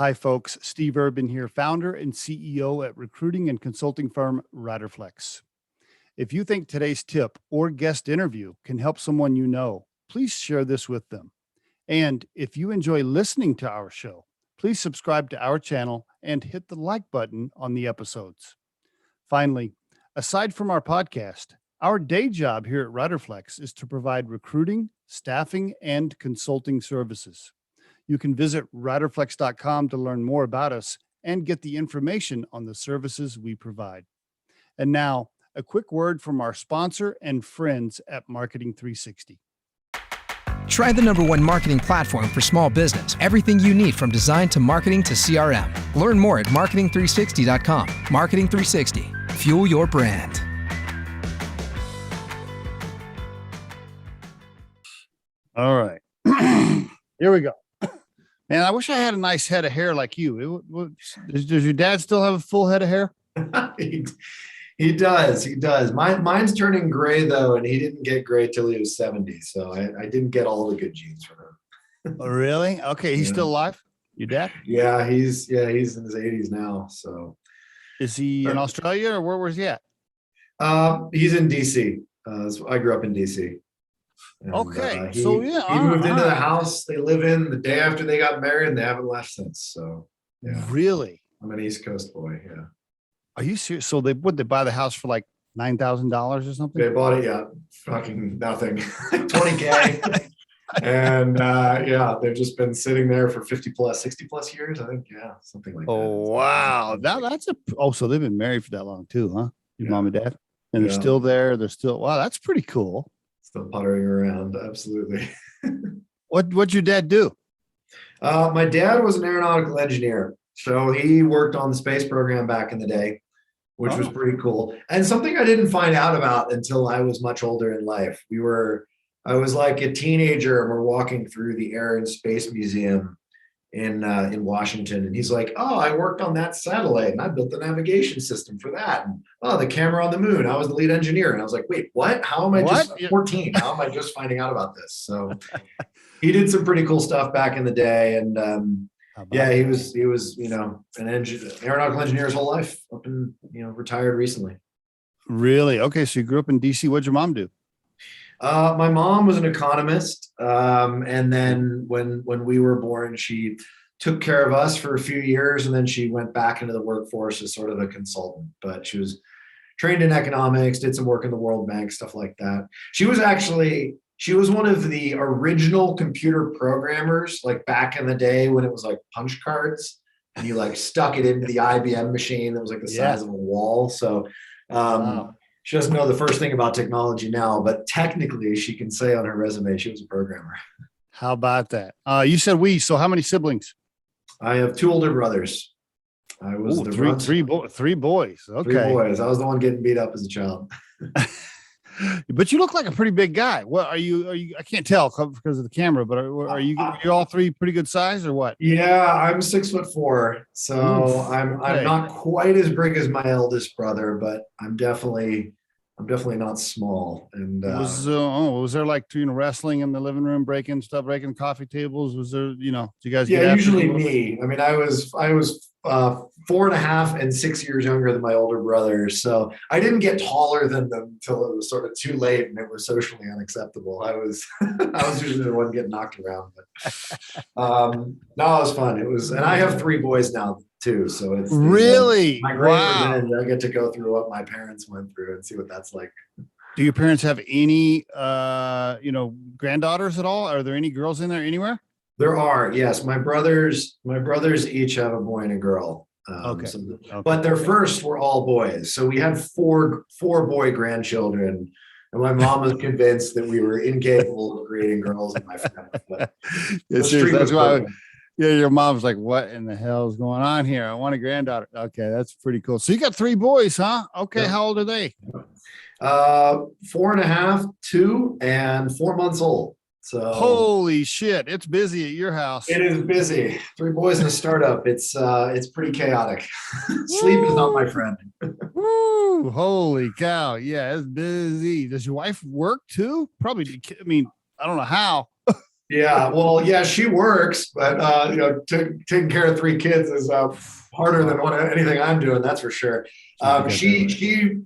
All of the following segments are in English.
Hi, folks. Steve Urban here, founder and CEO at recruiting and consulting firm Riderflex. If you think today's tip or guest interview can help someone you know, please share this with them. And if you enjoy listening to our show, please subscribe to our channel and hit the like button on the episodes. Finally, aside from our podcast, our day job here at Riderflex is to provide recruiting, staffing, and consulting services. You can visit riderflex.com to learn more about us and get the information on the services we provide. And now, a quick word from our sponsor and friends at Marketing 360. Try the #1 marketing platform for small business. Everything you need from design to marketing to CRM. Learn more at marketing360.com. Marketing 360. Fuel your brand. All right. Here we go. Man, I wish I had a nice head of hair like you. Does your dad still have a full head of hair? He does. Mine's turning gray though, and he didn't get gray till he was 70. So I didn't get all the good genes from him. Oh, really? Okay, he's still alive? Your dad? Yeah, he's in his 80s now. So is he in Australia or where was he at? He's in DC. So I grew up in DC. And, okay, he moved into the house they live in the day after they got married, and they haven't left since. So yeah, really, I'm an East Coast boy. Yeah. Are you serious? So they buy the house for like $9,000 or something? They bought it, yeah, fucking nothing, $20K, and they've just been sitting there for 50 plus, 60 plus years, I think. Yeah, something like that. Oh wow, so they've been married for that long too, huh? Your mom and dad, and they're still there. Wow, that's pretty cool. Still puttering around, absolutely. What'd your dad do? My dad was an aeronautical engineer, so he worked on the space program back in the day, which was pretty cool. And something I didn't find out about until I was much older in life. I was like a teenager, and we're walking through the Air and Space Museum in Washington, and he's like, "Oh, I worked on that satellite, and I built the navigation system for that. And the camera on the moon, I was the lead engineer." And I was like, "Wait, what? How am I just 14? How am I just finding out about this?" So he did some pretty cool stuff back in the day, and he was an aeronautical engineer his whole life, up and retired recently. Really? Okay, so you grew up in DC. What'd your mom do? My mom was an economist, and then when we were born, she took care of us for a few years, and then she went back into the workforce as sort of a consultant. But she was trained in economics, did some work in the World Bank, stuff like that. She was one of the original computer programmers, like back in the day when it was like punch cards, and you like stuck it into the IBM machine that was like the size of a wall. So she doesn't know the first thing about technology now, but technically she can say on her resume she was a programmer. How about that? You said so how many siblings? I have 2 older brothers. I was three boys. Okay. 3 boys. I was the one getting beat up as a child. But you look like a pretty big guy. What are you? I can't tell because of the camera, but are you all 3 pretty good size or what? Yeah, I'm 6'4", so I'm not quite as big as my eldest brother, but I'm definitely not small. And was there like wrestling in the living room, breaking coffee tables? Was there, do you guys get usually me. I mean, I was 4.5 and 6 years younger than my older brothers, so I didn't get taller than them until it was sort of too late and it was socially unacceptable. I was usually the one getting knocked around, but no, it was fun. It was, and I have 3 boys now too, so it's really my great revenge. I get to go through what my parents went through and see what that's like. Do your parents have any granddaughters at all? Are there any girls in there anywhere? There are, yes. My brothers each have a boy and a girl. Okay. But their first were all boys, so we had four boy grandchildren, and my mom was convinced that we were incapable of creating girls in my family. But that's why. Your mom's like, "What in the hell is going on here? I want a granddaughter." Okay, that's pretty cool. So you got 3 boys, huh? Okay, How old are they? 4.5, 2, and 4 months old. So holy shit, it's busy at your house. It is busy. 3 boys in a startup. It's pretty chaotic. Sleep is not my friend. Woo! Holy cow. Yeah, it's busy. Does your wife work too? Probably. I mean, I don't know how. Yeah, well, yeah, she works, but taking care of 3 kids is harder than anything I'm doing. That's for sure. We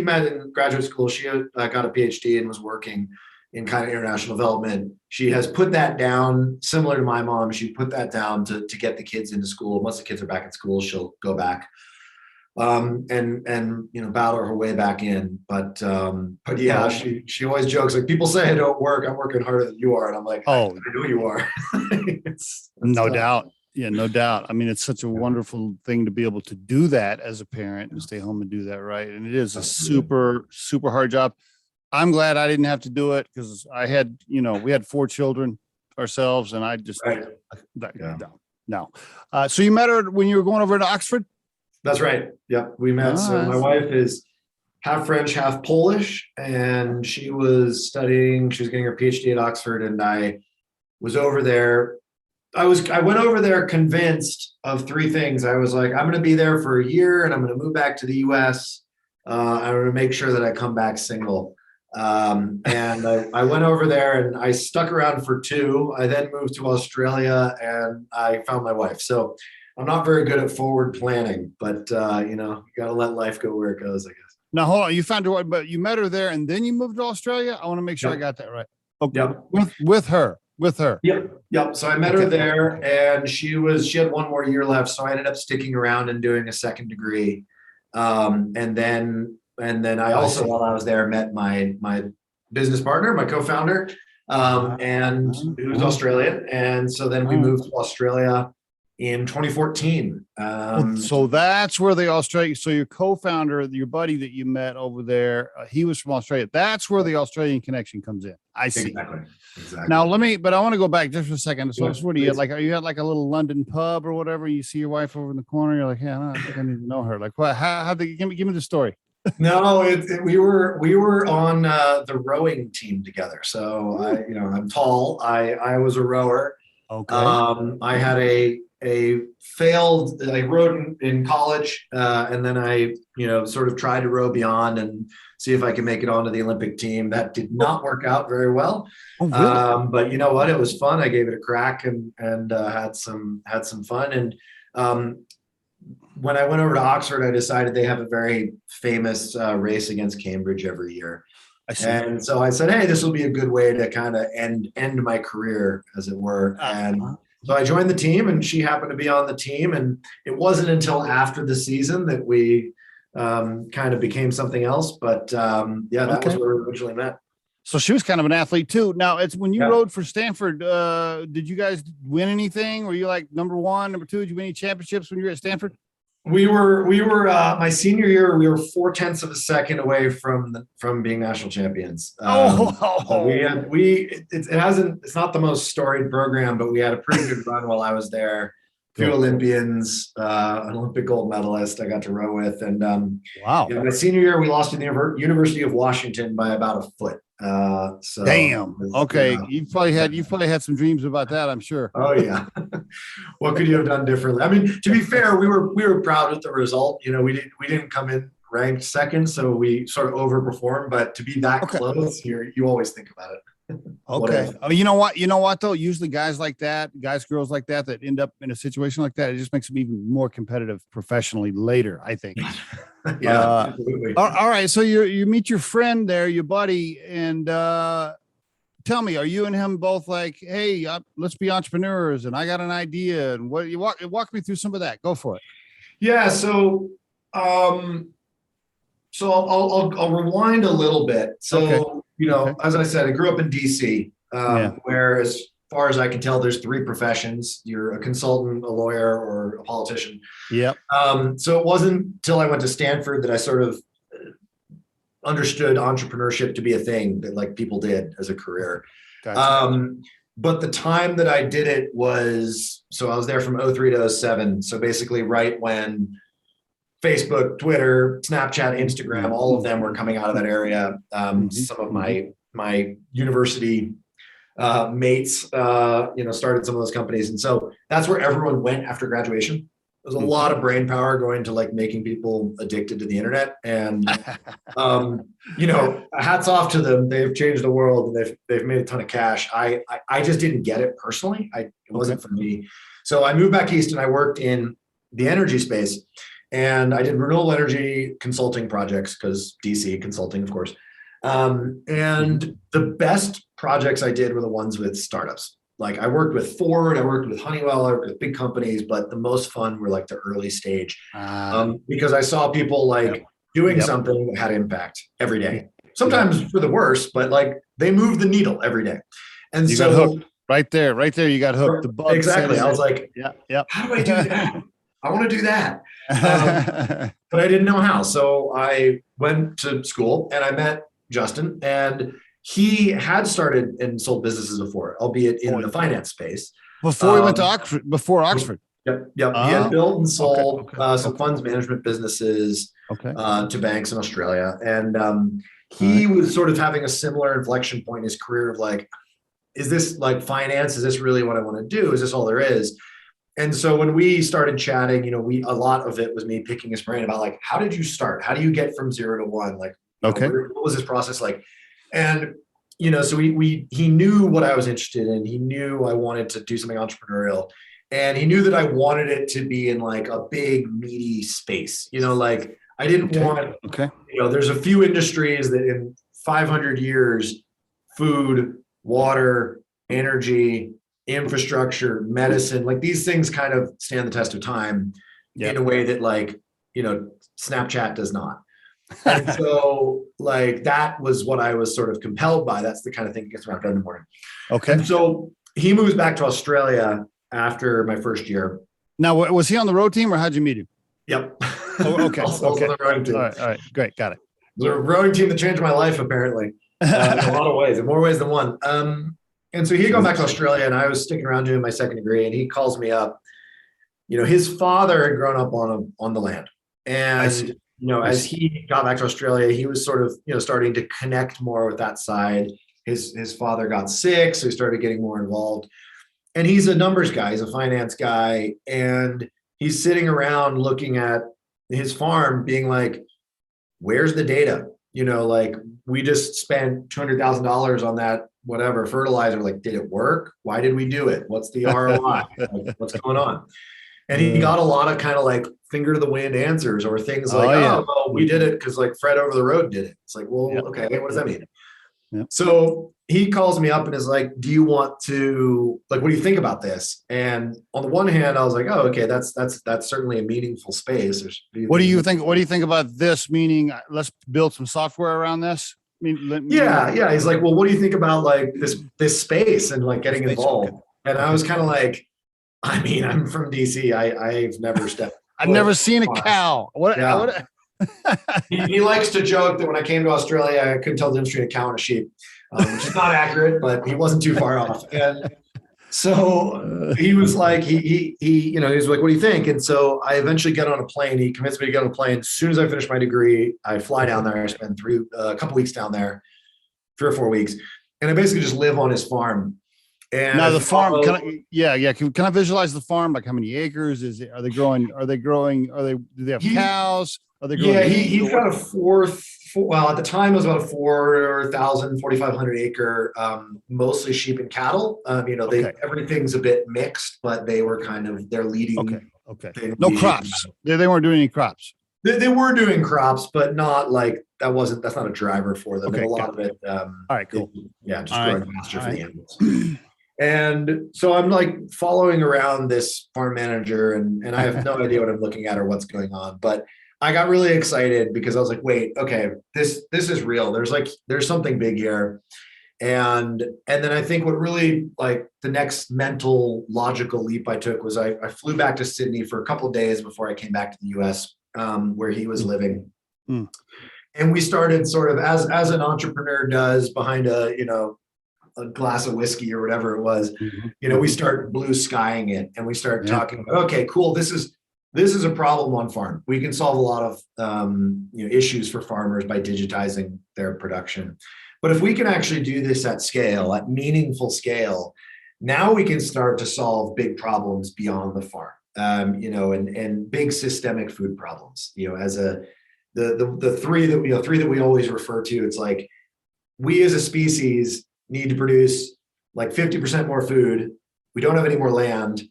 met in graduate school. She got a PhD and was working in kind of international development. She has put that down, similar to my mom. She put that down to get the kids into school. Once the kids are back in school, she'll go back and battle her way back in. But yeah, she always jokes, like, people say I don't work, I'm working harder than you are, and I'm like, I know you are. No doubt. Yeah, no doubt. I mean, it's such a wonderful thing to be able to do that as a parent and stay home and do that, right? And it is a super, super hard job. I'm glad I didn't have to do it, because I had, we had 4 children ourselves, and I just no. So you met her when you were going over to Oxford? That's right. Yep, we met. So my wife is half French, half Polish, and she was getting her PhD at Oxford, and I was over there. I went over there convinced of 3 things. I was like, I'm going to be there for a year, and I'm going to move back to the US. I'm going to make sure that I come back single. And I went over there, and I stuck around for 2. I then moved to Australia, and I found my wife. So I'm not very good at forward planning, but you got to let life go where it goes, I guess. Now, hold on. You found her, but you met her there, and then you moved to Australia? I want to make sure I got that right. Okay. Yep. With her. Yep. So I met her there, and she had 1 more year left. So I ended up sticking around and doing a 2nd degree. And then I also, while I was there, met my business partner, my co-founder, and who's Australian. And so then we moved to Australia in 2014. So that's where so your co-founder, your buddy that you met over there, he was from Australia. That's where the Australian connection comes in. I see. Exactly. Now but I want to go back just for a second. So what do you like? Are you at like a little London pub or whatever? You see your wife over in the corner. You're like, yeah, I think I need to know her. Like, what? How they give me the story? No, we were on the rowing team together. So I'm tall. I was a rower. Okay. I had I rowed in college, and then I sort of tried to row beyond and see if I could make it onto the Olympic team. That did not work out very well. Oh, really? But you know what? It was fun. I gave it a crack and had some fun. And when I went over to Oxford, I decided they have a very famous race against Cambridge every year. And so I said, hey, this will be a good way to kind of end my career, as it were. And so I joined the team, and she happened to be on the team. And it wasn't until after the season that we kind of became something else. But that was where we originally met. So she was kind of an athlete too. Now, it's when you rode for Stanford, did you guys win anything? Were you like number 1, number 2? Did you win any championships when you were at Stanford? We were my senior year, we were 0.4 of a second away from being national champions. It's not the most storied program, but we had a pretty good run while I was there. 2 Olympians, an Olympic gold medalist I got to row with. And my senior year, we lost to the University of Washington by about a foot. So damn. Okay. You've probably had some dreams about that, I'm sure. Oh yeah. What could you have done differently? I mean, to be fair, we were proud with the result. We didn't come in ranked 2nd, so we sort of overperformed, but to be that close, you always think about it. Okay. You know what though? Usually girls like that end up in a situation like that, it just makes them even more competitive professionally later, I think. Yeah. Absolutely. All right. So you meet your friend there, your buddy, and tell me, are you and him both like, hey, let's be entrepreneurs, and I got an idea, and what you walk me through some of that? Go for it. Yeah. So I'll rewind a little bit. So as I said, I grew up in DC, where, as far as I can tell, there's 3 professions. You're a consultant, a lawyer, or a politician. Yep. So it wasn't until I went to Stanford that I sort of understood entrepreneurship to be a thing that like people did as a career. Gotcha. But the time that I did it was, so I was there from 2003 to 2007. So basically right when Facebook, Twitter, Snapchat, Instagram, all of them were coming out of that area. Some of my university mates, started some of those companies. And so that's where everyone went after graduation. There's a lot of brain power going to like making people addicted to the internet. And, hats off to them. They've changed the world and they've made a ton of cash. I just didn't get it personally. It wasn't for me. So I moved back East and I worked in the energy space, and I did renewable energy consulting projects because DC consulting, of course. And the best projects I did were the ones with startups. Like I worked with Ford, I worked with Honeywell, I worked with big companies, but the most fun were like the early stage, because I saw people like doing something that had impact every day. Sometimes for the worse, but like they moved the needle every day. And you got hooked right there. You got hooked. The bug exactly. I was like, how do I do that? I want to do that. But I didn't know how. So I went to school and I met Justin, and he had started and sold businesses before, albeit in the finance space. Before he went to Oxford, before Oxford. Yep. He had built and sold some funds management businesses to banks in Australia. And he was sort of having a similar inflection point in his career of like, is this like finance? Is this really what I want to do? Is this all there is? And so when we started chatting, a lot of it was me picking his brain about like, how did you start? How do you get from 0 to 1? Like, what was this process like? And, so he knew what I was interested in. He knew I wanted to do something entrepreneurial, and he knew that I wanted it to be in like a big meaty space, like I didn't want, there's a few industries that in 500 years, food, water, energy, infrastructure, medicine, like these things kind of stand the test of time in a way that like, Snapchat does not. And so like, that was what I was sort of compelled by. That's the kind of thing that gets wrapped up in the morning. Okay. And so he moves back to Australia after my first year. Now, was he on the road team or how'd you meet him? Yep. Oh, okay. Also on the rowing team. All right. Great. Got it. The rowing team that changed my life, apparently, in a lot of ways, in more ways than one. And so he had gone back to Australia, and I was sticking around doing my second degree, and he calls me up. His father had grown up on the land, and as he got back to Australia, he was sort of starting to connect more with that side. His father got sick, so he started getting more involved. And he's a numbers guy, he's a finance guy, and he's sitting around looking at his farm, being like, "Where's the data? Like we just spent $200,000 on that whatever fertilizer. Like, did it work? Why did we do it? What's the ROI? Like, what's going on?" And he got a lot of kind of like finger to the wind answers, or things like, well, we did it because like Fred over the road did it. It's like, well, okay, what does that mean? Yep. So he calls me up and is like, "Do you want to, like, what do you think about this?" And on the one hand, I was like, "Oh, okay, that's certainly a meaningful space." What do you think? What do you think about this? Meaning, let's build some software around this. Yeah. He's like, "Well, what do you think about like this space and like getting involved?" Okay. And I was kind of like, I mean, I'm from DC. I've never stepped. I've never seen a cow. He likes to joke that when I came to Australia, I couldn't tell the difference between a cow and a sheep, which is not accurate, but he wasn't too far off. And so he was like, he was like, "What do you think?" And so I eventually get on a plane. He convinced me to get on a plane. As soon as I finish my degree, I fly down there. I spend a couple weeks down there, 3 or 4 weeks, and I basically just live on his farm. And now the farm, can I visualize the farm? Like how many acres is it? Are they growing? Do they have cows? Are they growing? Yeah, he's got at the time it was about a 4,500 acre, mostly sheep and cattle. Everything's a bit mixed, but they were they're leading. Okay. No crops. They weren't doing any crops. They were doing crops, but not like that's not a driver for them. Okay, a lot of it. All right, cool. Just growing pasture for the animals. And so I'm like following around this farm manager, and I have no idea what I'm looking at or what's going on. But I got really excited because I was like, wait, okay, this is real. There's something big here. And then I think what really like the next mental logical leap I took was I flew back to Sydney for a couple of days before I came back to the US, where he was living. And we started sort of as an entrepreneur does behind a glass of whiskey or whatever it was, we start blue skying it, and we start talking about, okay, cool. This is a problem on farm. We can solve a lot of issues for farmers by digitizing their production. But if we can actually do this at scale, at meaningful scale, Now we can start to solve big problems beyond the farm, and big systemic food problems. As the three that we always refer to. It's like we as a species need to produce like 50% more food. We don't have any more land,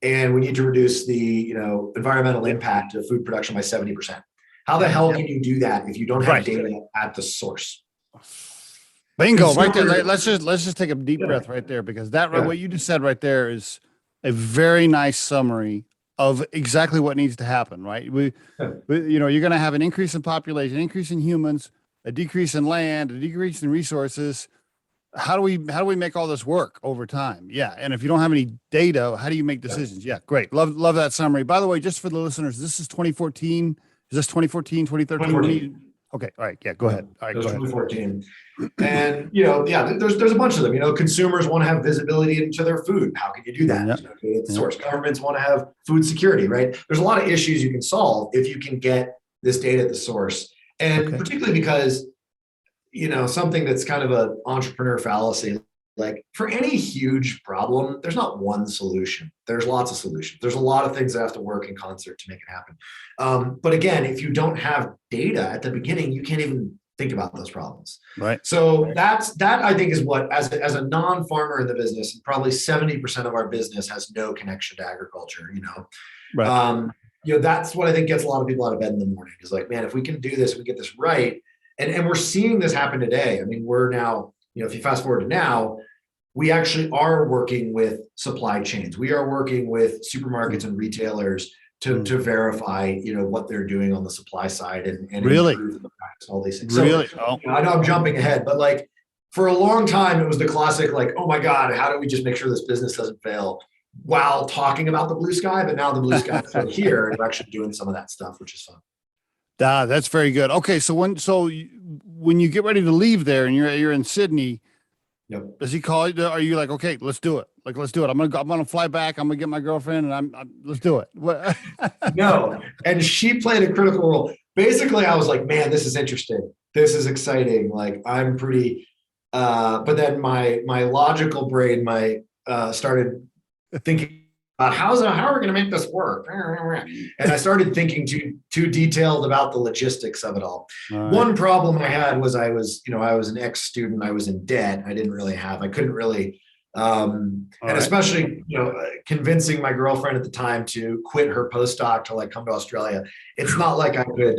and we need to reduce the environmental impact of food production by 70%. How the hell can you do that if you don't have data at the source? Bingo, right there. Let's just take a deep breath right there, because what you just said right there is a very nice summary of exactly what needs to happen, right? You're going to have an increase in population, increase in humans, a decrease in land, a decrease in resources. How do we make all this work over time? Yeah. And if you don't have any data, how do you make decisions? Yeah. Great. Love that summary. By the way, just for the listeners, this is 2014. Is this 2014, 2013? 2014. Okay. All right. Yeah. Go ahead. All right. It was go ahead. 2014. And there's a bunch of them. Consumers want to have visibility into their food. How can you do that? At the source. Governments want to have food security, right? There's a lot of issues you can solve if you can get this data at the source. And particularly because, something that's kind of an entrepreneur fallacy, like for any huge problem, there's not one solution. There's lots of solutions. There's a lot of things that have to work in concert to make it happen. But again, if you don't have data at the beginning, you can't even think about those problems. Right. So that I think is what, as a non-farmer in the business, and probably 70% of our business has no connection to agriculture, Right. That's what I think gets a lot of people out of bed in the morning, is like, man, if we can do this, we get this right. And we're seeing this happen today. I mean, we're now, if you fast forward to now, we actually are working with supply chains. We are working with supermarkets and retailers to verify, what they're doing on the supply side and really improve the practice, all these things. Really? So, I know I'm jumping ahead, but like for a long time, it was the classic, like, oh my God, how do we just make sure this business doesn't fail while talking about the blue sky? But now the blue sky is right here, and we're actually doing some of that stuff, which is fun. That's very good. Okay. So when you get ready to leave there and you're in Sydney, does he call you? Are you like, okay, let's do it. Like, let's do it. I'm going to fly back. I'm going to get my girlfriend and let's do it. No. And she played a critical role. Basically, I was like, man, this is interesting. This is exciting. Like, I'm pretty, but then my logical brain, started thinking about how are we going to make this work? And I started thinking too detailed about the logistics of it all. Right. One problem I had was I was an ex-student. I was in debt. I couldn't really, especially, convincing my girlfriend at the time to quit her postdoc to like come to Australia. It's not like I could,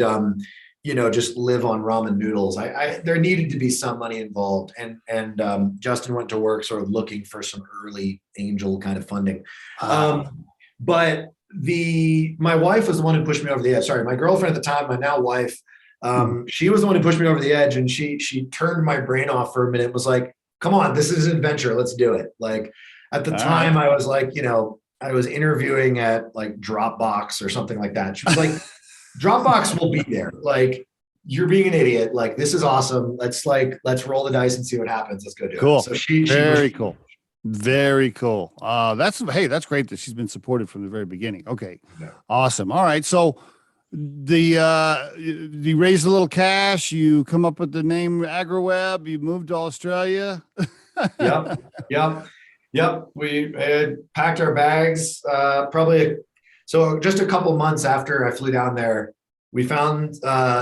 just live on ramen noodles. There needed to be some money involved. And Justin went to work sort of looking for some early angel kind of funding. But my wife was the one who pushed me over the edge. Sorry, my girlfriend at the time, my now wife, she was the one who pushed me over the edge, and she turned my brain off for a minute and was like, come on, this is an adventure. Let's do it. Like at the time I was like, I was interviewing at like Dropbox or something like that. She was like, Dropbox will be there. Like, you're being an idiot. Like, this is awesome. Let's roll the dice and see what happens. Let's go do it. So very cool. Very cool. That's great that she's been supported from the very beginning. Okay. Yeah. Awesome. All right. So you raised a little cash, you come up with the name AgriWebb, you moved to Australia. Yep. We had packed our bags, so just a couple months after I flew down there, we found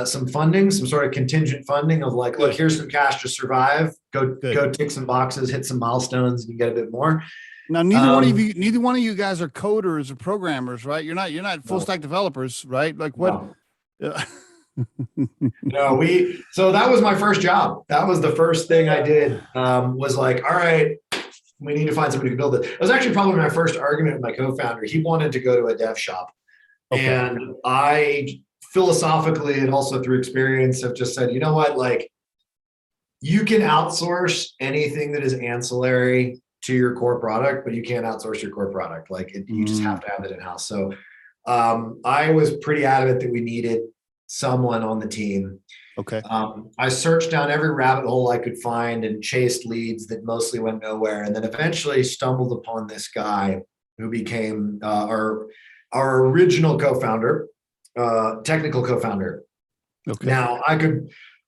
some funding, some sort of contingent funding of like, look, here's some cash to survive. Go tick some boxes, hit some milestones, and you get a bit more. Now, neither one of you guys are coders or programmers, right? You're not full stack developers, right? Like what? No. So that was my first job. That was the first thing I did. Was like, all right, we need to find somebody to build it. It was actually probably my first argument with my co-founder. He wanted to go to a dev shop. Okay. And I philosophically and also through experience have just said, you know what, like you can outsource anything that is ancillary to your core product, but you can't outsource your core product. Like you just have to have it in-house. So I was pretty adamant that we needed someone on the team. Okay. I searched down every rabbit hole I could find and chased leads that mostly went nowhere. And then eventually stumbled upon this guy who became our original co-founder, technical co-founder. Okay. Now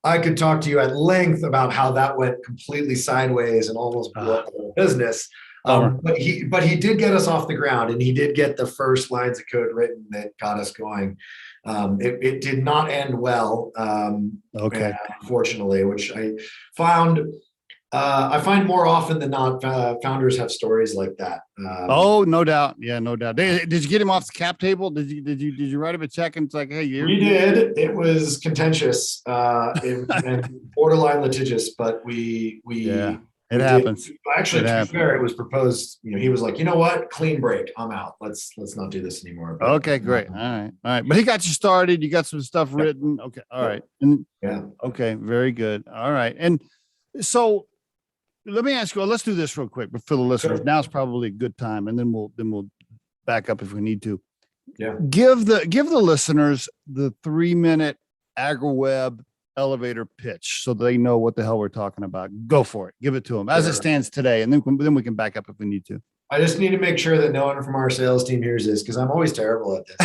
I could talk to you at length about how that went completely sideways and almost blew up the whole business. Bummer. But he did get us off the ground, and he did get the first lines of code written that got us going. It did not end well, Okay. unfortunately, which I found. I find more often than not, founders have stories like that. Oh, no doubt. Yeah, no doubt. Did you get him off the cap table? Did you write him a check and it's like, hey, We did. It was contentious, and borderline litigious, but we it happens. Actually, It to happens. be fair, it was proposed. He was like, you know what, clean break, I'm out. Let's not do this anymore. But, Okay, great. All right. But he got you started. You got some stuff written. Okay. All right. And okay, very good. All right. And so let me ask you, let's do this real quick, but for the listeners, now's probably a good time. And then we'll back up if we need to. Yeah. Give the listeners the 3-minute AgriWebb elevator pitch so they know what the hell we're talking about. Go for it. Give it to them as it stands today. And then we can back up if we need to. I just need to make sure that no one from our sales team hears this, because I'm always terrible at this.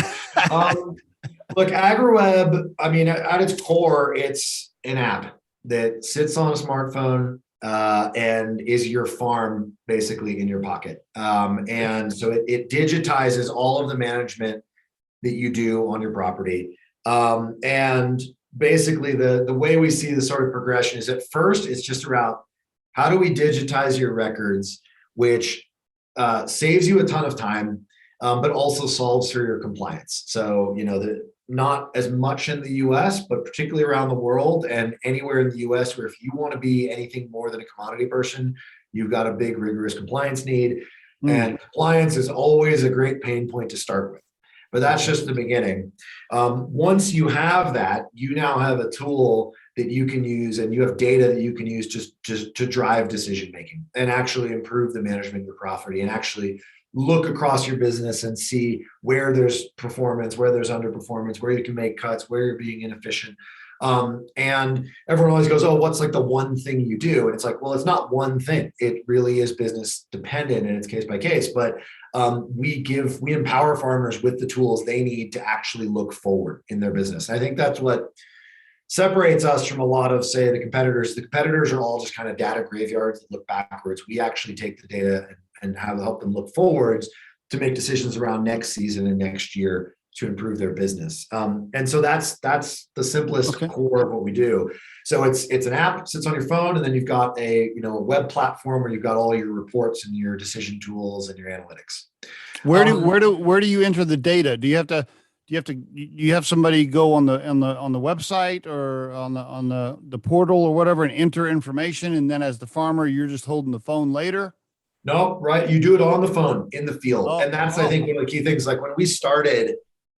Look, AgriWebb, I mean, at its core, it's an app that sits on a smartphone and is your farm basically in your pocket. And so it digitizes all of the management that you do on your property. And basically the way we see the sort of progression is, at first, it's just around how do we digitize your records, which saves you a ton of time, but also solves for your compliance. So, not as much in the US, but particularly around the world and anywhere in the US, where if you want to be anything more than a commodity person, you've got a big, rigorous compliance need. And compliance is always a great pain point to start with. But that's just the beginning. Once you have that, you now have a tool that you can use, and you have data that you can use just to drive decision making and actually improve the management of your property, and actually look across your business and see where there's performance, where there's underperformance, where you can make cuts, where you're being inefficient. And everyone always goes, oh, what's like the one thing you do? And it's like, well, it's not one thing. It really is business dependent, and it's case by case. But we empower farmers with the tools they need to actually look forward in their business. And I think that's what separates us from a lot of, say, the competitors. The competitors are all just kind of data graveyards that look backwards. We actually take the data and help them look forwards to make decisions around next season and next year to improve their business. And so that's the simplest core of what we do. So it's an app, sits on your phone, and then you've got a web platform where you've got all your reports and your decision tools and your analytics. Where do you enter the data? Do you have somebody go on the website or on the portal or whatever and enter information, and then as the farmer you're just holding the phone later? No, right. You do it on the phone in the field. And that's, I think, one of the key things. Like when we started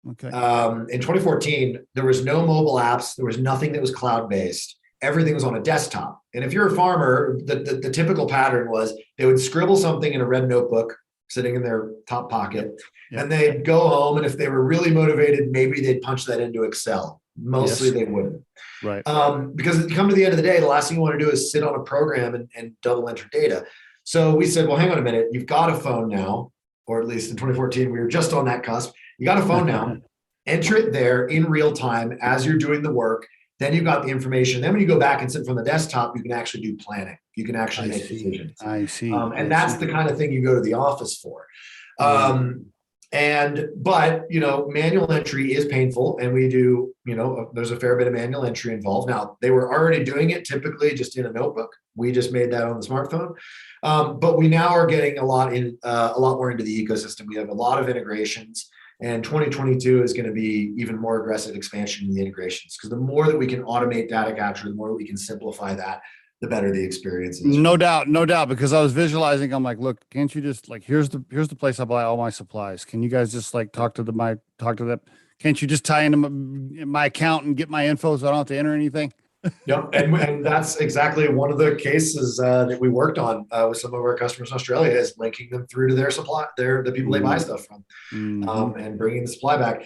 in 2014, there was no mobile apps. There was nothing that was cloud-based. Everything was on a desktop. And if you're a farmer, the typical pattern was they would scribble something in a red notebook sitting in their top pocket, and they'd go home. And if they were really motivated, maybe they'd punch that into Excel. Mostly they wouldn't. Right. Because come to the end of the day, the last thing you want to do is sit on a program and double enter data. So we said, well, hang on a minute. You've got a phone now, or at least in 2014, we were just on that cusp. You got a phone now, enter it there in real time as you're doing the work. Then you've got the information. Then when you go back and sit from the desktop, you can actually do planning. You can actually make decisions. I see. And that's the kind of thing you go to the office for. But manual entry is painful, and we do, there's a fair bit of manual entry involved. Now, they were already doing it typically just in a notebook. We just made that on the smartphone. But we now are getting a lot more into the ecosystem. We have a lot of integrations, and 2022 is going to be even more aggressive expansion in the integrations, because the more that we can automate data capture, the more that we can simplify that, the better the experience is. No doubt. Because I was visualizing, I'm like, look, can't you just here's the place I buy all my supplies. Can you guys just talk to them? Can't you just tie into my account and get my info so I don't have to enter anything? Yep. And that's exactly one of the cases that we worked on with some of our customers in Australia, is linking them through to their supply, the people they buy stuff from, and bringing the supply back.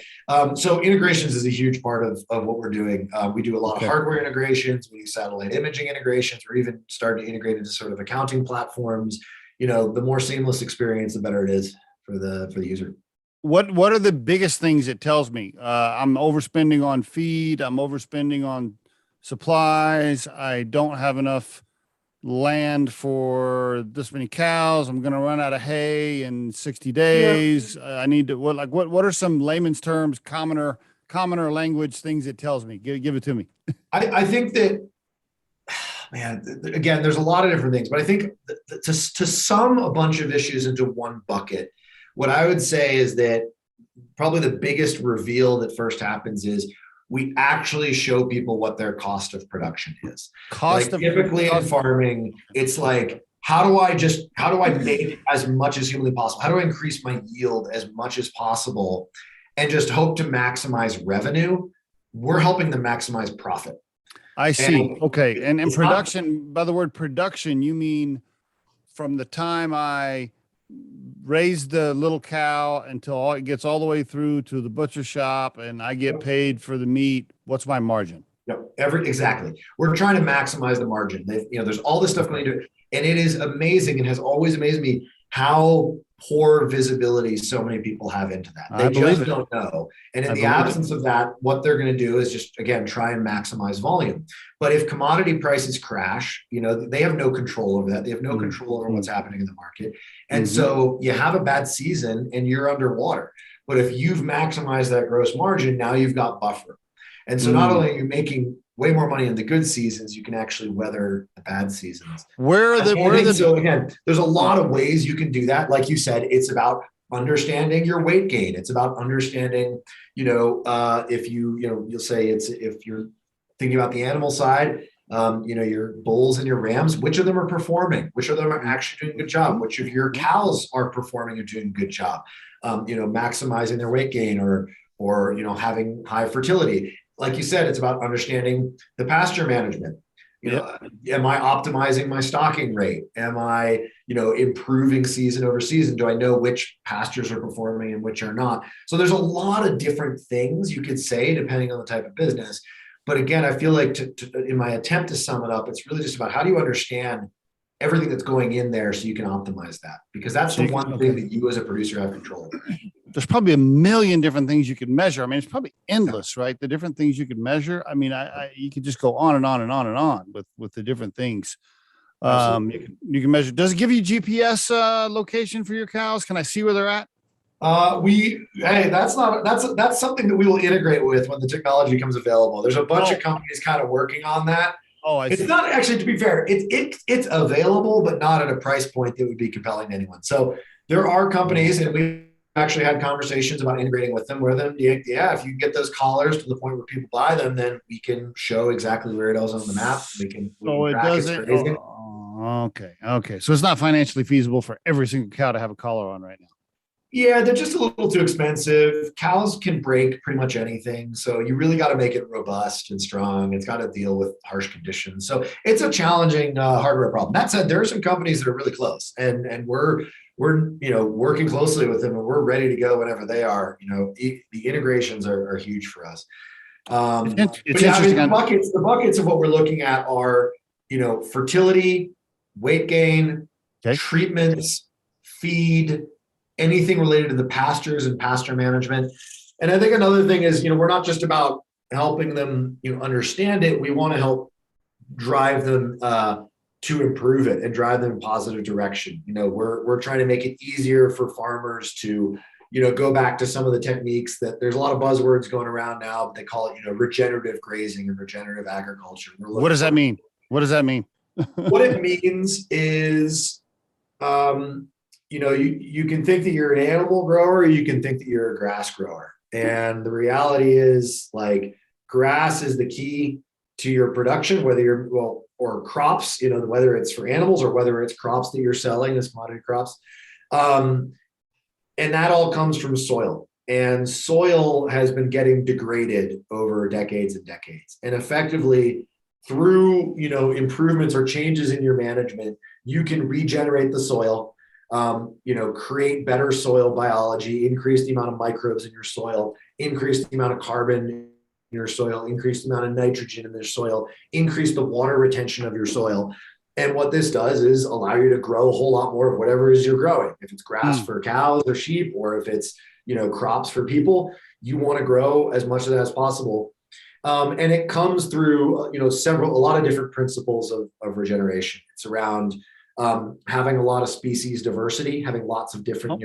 So integrations is a huge part of what we're doing. We do a lot of hardware integrations. We do satellite imaging integrations. We're even starting to integrate into sort of accounting platforms. The more seamless experience, the better it is for the user. What are the biggest things it tells me? I'm overspending on feed. I'm overspending on supplies. I don't have enough land for this many cows. I'm going to run out of hay in 60 Yeah. days. I need to, what are some layman's terms, commoner language things it tells me? Give it to me. I think that, man, again, there's a lot of different things, but I think to sum a bunch of issues into one bucket, what I would say is that probably the biggest reveal that first happens is we actually show people what their cost of production is. Typically in farming, it's like, how do I make as much as humanly possible? How do I increase my yield as much as possible and just hope to maximize revenue? We're helping them maximize profit. I see. Okay. And production, by the word production, you mean from the time I raise the little cow until it gets all the way through to the butcher shop and I get paid for the meat. What's my margin? Yep. Exactly. We're trying to maximize the margin. There's all this stuff going into it. And it is amazing and has always amazed me how poor visibility so many people have into that. They just don't know. And in the absence of that, what they're going to do is just, again, try and maximize volume. But if commodity prices crash, they have no control over that. They have no control over what's happening in the market. And so you have a bad season and you're underwater. But if you've maximized that gross margin, now you've got buffer. And so not only are you making way more money in the good seasons, you can actually weather the bad seasons. So again, there's a lot of ways you can do that. Like you said, it's about understanding your weight gain. It's about understanding, if you'll say if you're thinking about the animal side, your bulls and your rams, which of them are performing, which of them are actually doing a good job, which of your cows are performing and doing a good job, maximizing their weight gain or having high fertility. Like you said, it's about understanding the pasture management. Am I optimizing my stocking rate? Am I, improving season over season? Do I know which pastures are performing and which are not? So there's a lot of different things you could say depending on the type of business. But again, I feel like in my attempt to sum it up, it's really just about how do you understand everything that's going in there so you can optimize that? Because that's the one thing that you as a producer have control over. There's probably a million different things you could measure. I mean, it's probably endless, right? The different things you could measure. I mean, you could just go on and on and on and on with the different things. You can measure. Does it give you GPS location for your cows? Can I see where they're at? That's something that we will integrate with when the technology becomes available. There's a bunch of companies kind of working on that. It's not actually, to be fair, it's available, but not at a price point that would be compelling to anyone. So there are companies, and we actually had conversations about integrating with them, if you get those collars to the point where people buy them, then we can show exactly where it is on the map. Okay. So it's not financially feasible for every single cow to have a collar on right now. Yeah, they're just a little too expensive. Cows can break pretty much anything. So you really got to make it robust and strong. It's got to deal with harsh conditions. So it's a challenging hardware problem. That said, there are some companies that are really close and we're working closely with them and we're ready to go whenever they are. The integrations are huge for us. The buckets of what we're looking at are, fertility, weight gain, treatments, feed, anything related to the pastures and pasture management. And I think another thing is, we're not just about helping them, understand it. We want to help drive them to improve it and drive them in positive direction. We're trying to make it easier for farmers to, go back to some of the techniques that there's a lot of buzzwords going around now, but they call it, regenerative grazing and regenerative agriculture. What does that mean? What it means is, you can think that you're an animal grower, or you can think that you're a grass grower. And the reality is, like, grass is the key to your production, or crops, whether it's for animals or whether it's crops that you're selling as commodity crops. And that all comes from soil. And soil has been getting degraded over decades and decades. And effectively, through, improvements or changes in your management, you can regenerate the soil. Create better soil biology, increase the amount of microbes in your soil, increase the amount of carbon in your soil, increase the amount of nitrogen in your soil, increase the water retention of your soil. And what this does is allow you to grow a whole lot more of whatever it is you're growing. If it's grass for cows or sheep, or if it's, crops for people, you want to grow as much of that as possible. And it comes through, a lot of different principles of regeneration. It's around having a lot of species diversity, having lots of different,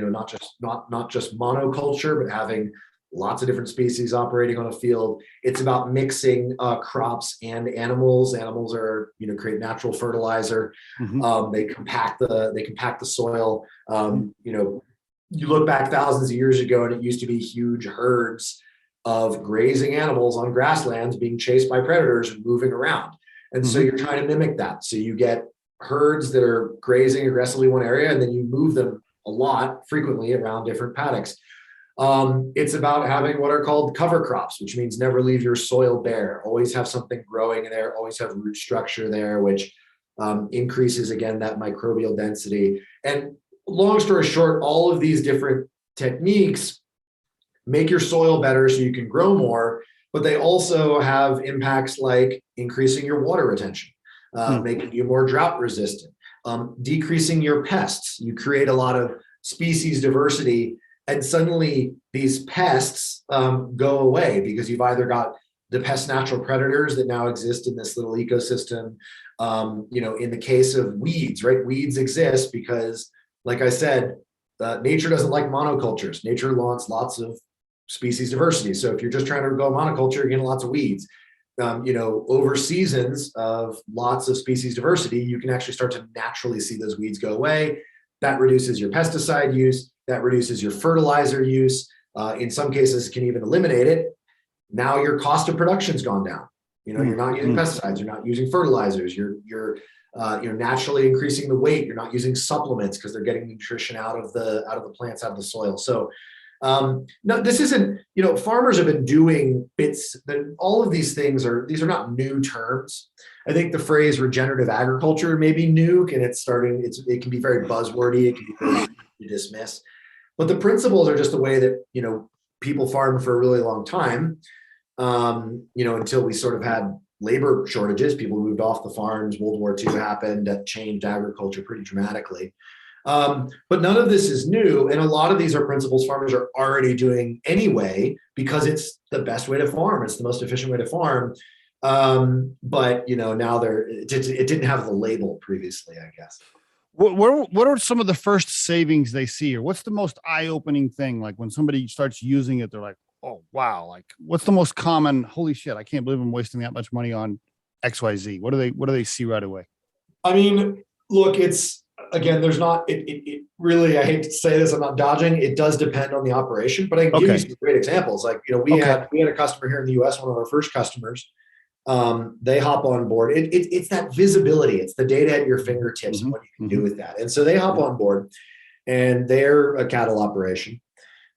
not just monoculture, but having lots of different species operating on a field. It's about mixing crops and animals. Animals are, create natural fertilizer. They compact the soil. You look back thousands of years ago, and it used to be huge herds of grazing animals on grasslands being chased by predators and moving around. And so you're trying to mimic that. So you get herds that are grazing aggressively in one area, and then you move them a lot frequently around different paddocks. It's about having what are called cover crops, which means never leave your soil bare, always have something growing there, always have root structure there, which increases, again, that microbial density. And long story short, all of these different techniques make your soil better so you can grow more, but they also have impacts like increasing your water retention, making you more drought resistant, decreasing your pests. You create a lot of species diversity, and suddenly these pests go away because you've either got the pest natural predators that now exist in this little ecosystem. In the case of weeds, right? Weeds exist because, like I said, nature doesn't like monocultures. Nature wants lots of species diversity. So if you're just trying to go monoculture, you're getting lots of weeds. Over seasons of lots of species diversity, you can actually start to naturally see those weeds go away. That reduces your pesticide use. That reduces your fertilizer use. In some cases, can even eliminate it. Now your cost of production's gone down. You're not using pesticides. You're not using fertilizers. You're naturally increasing the weight. You're not using supplements because they're getting nutrition out of the plants, out of the soil. So no, this isn't, farmers have been doing bits that all of these are not new terms. I think the phrase regenerative agriculture may be new, and it can be very buzzwordy. It can be very easy to dismiss, but the principles are just the way that, people farmed for a really long time. Until we sort of had labor shortages, people moved off the farms. World War II happened, that changed agriculture pretty dramatically. But none of this is new. And a lot of these are principles farmers are already doing anyway, because it's the best way to farm. It's the most efficient way to farm. But now it didn't have the label previously, I guess. What are some of the first savings they see, or what's the most eye-opening thing? Like when somebody starts using it, they're like, oh, wow. Like what's the most common, holy shit, I can't believe I'm wasting that much money on XYZ. What do they see right away? I mean, look, again, there's not, it really, I hate to say this, I'm not dodging. It does depend on the operation, but I can give you some great examples. Like, we had a customer here in the US, one of our first customers. They hop on board. It's that visibility. It's the data at your fingertips and what you can do with that. And so they hop on board, and they're a cattle operation.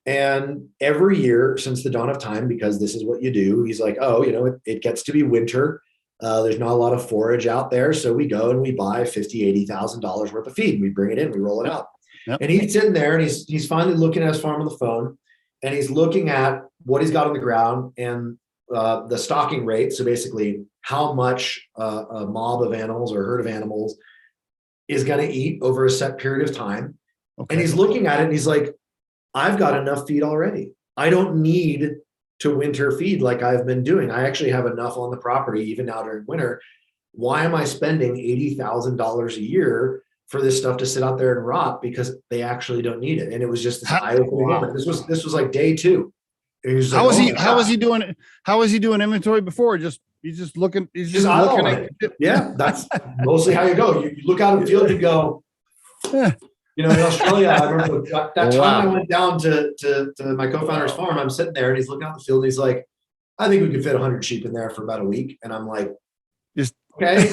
And every year since the dawn of time, because this is what you do, he's like, it gets to be winter. There's not a lot of forage out there. So we go and we buy $50,000, $80,000 worth of feed. We bring it in, we roll it out. Yep. And he's sitting there, and he's finally looking at his farm on the phone, and he's looking at what he's got on the ground and the stocking rate. So basically how much a mob of animals or herd of animals is going to eat over a set period of time. Okay. And he's looking at it and he's like, I've got enough feed already. I don't need to winter feed like I've been doing. I actually have enough on the property even now during winter. Why am I spending $80,000 a year for this stuff to sit out there and rot because they actually don't need it? And it was just this eye-opening moment. This was like day two. How was he doing? How was he doing inventory before? He's just looking at it. Yeah, that's mostly how you go. You look out in the field, you go. In Australia, I remember that time I went down to my co-founder's farm. I'm sitting there, and he's looking out the field, and he's like, "I think we could fit 100 sheep in there for about a week." And I'm like, "Just okay,